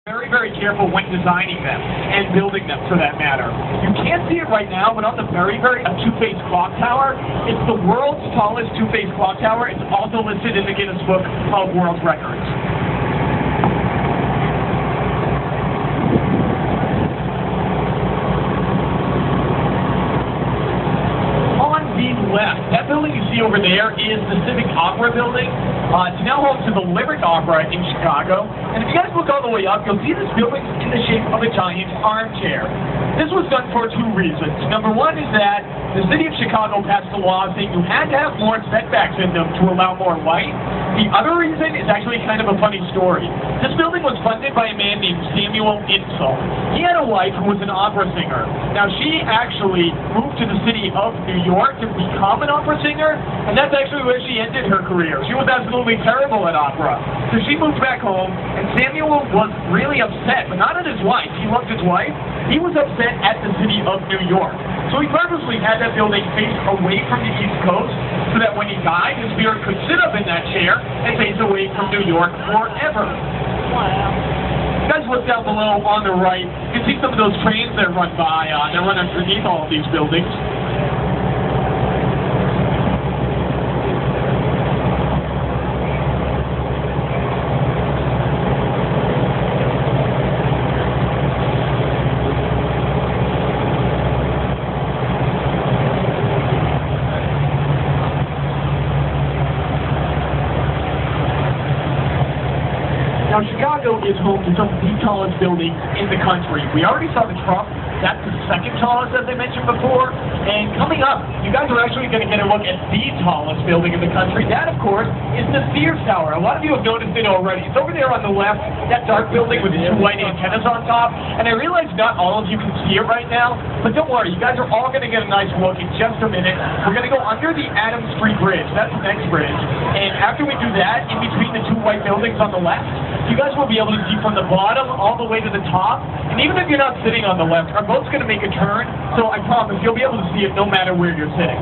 Very, very careful when designing them and building them, for that matter. You can't see it right now, but on the very two-phase clock tower, it's the world's tallest two-phase clock tower. It's also listed in the Guinness Book of World Records. On the left, that building you see over there is the Civic Opera building. It's now home to the Lyric Opera in Chicago. And if you guys look all the way up, you'll see this building in the shape of a giant armchair. This was done for two reasons. Number one is that the city of Chicago passed a law saying you had to have more setbacks in them to allow more light. The other reason is actually kind of a funny story. This building was funded by a man named Samuel Insull. He had a wife who was an opera singer. Now, she actually moved to the city of New York to become an opera singer, and that's actually where she ended her career. She was absolutely terrible at opera. So she moved back home, and Samuel was really upset, but not at his wife. He loved his wife. He was upset at the city of New York. So he purposely had that building face away from the East Coast so that when he died, his spirit could sit up in that chair and face away from New York forever. Wow. You guys look down below on the right, you can see some of those trains that run by, that run underneath all of these buildings. Now, Chicago is home to some of the tallest buildings in the country. We already saw the Trump. That's the second tallest, as I mentioned before. And coming up, you guys are actually going to get a look at the tallest building in the country. That, of course, is the Sears Tower. A lot of you have noticed it already. It's over there on the left, that dark building with the two white antennas on top. And I realize not all of you can see it right now, but don't worry. You guys are all going to get a nice look in just a minute. We're going to go under the Adams Street Bridge. That's the next bridge. And after we do that, in between the two white buildings on the left, you guys will be able to see from the bottom all the way to the top. And even if you're not sitting on the left, our boat's going to make a turn, so I promise you'll be able to see it no matter where you're sitting.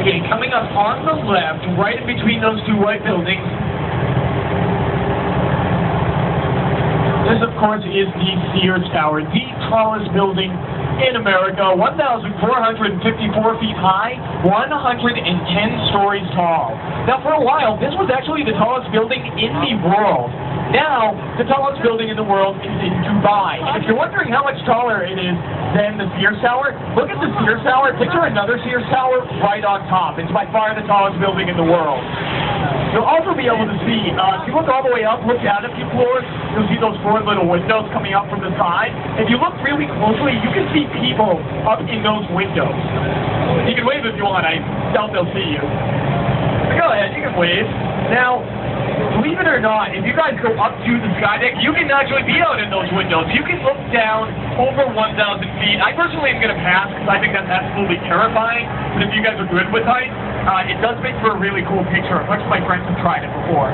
Okay, coming up on the left, right in between those two white buildings, this, of course, is the Sears Tower, the tallest building in America, 1,454 feet high, 110 stories tall. Now, for a while, this was actually the tallest building in the world. Now, the tallest building in the world is in Dubai. And if you're wondering how much taller it is than the Sears Tower, look at the Sears Tower. Picture another Sears Tower right on top. It's by far the tallest building in the world. You'll also be able to see, if you look all the way up, look down a few floors, you'll see those four little windows coming up from the side. If you look really closely, you can see people up in those windows. You can wave if you want. I doubt they'll see you. But go ahead, you can wave. Now, believe it or not, if you guys go up to the sky deck, you can actually be out in those windows. You can look down over 1,000 feet. I personally am going to pass because I think that's absolutely terrifying. But if you guys are good with height, it does make for a really cool picture. A bunch of my friends have tried it before.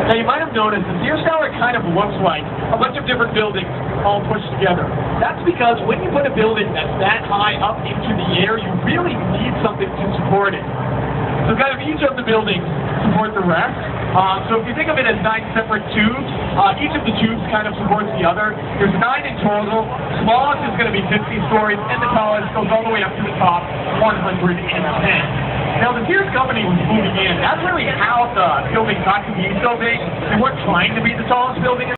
Now, you might have noticed the Sears Tower kind of looks like a bunch of different buildings all pushed together. That's because when you put a building that's that high up into the air, you really need something to support it. So kind of each of the buildings support the rest. So if you think of it as 9 separate tubes, each of the tubes kind of supports the other. There's 9 in total. Smallest is going to be 50 stories, and the tallest goes all the way up to the top, 110. Now, the Sears company was moving in. That's really how the building got to be so big. They weren't trying to be the tallest building in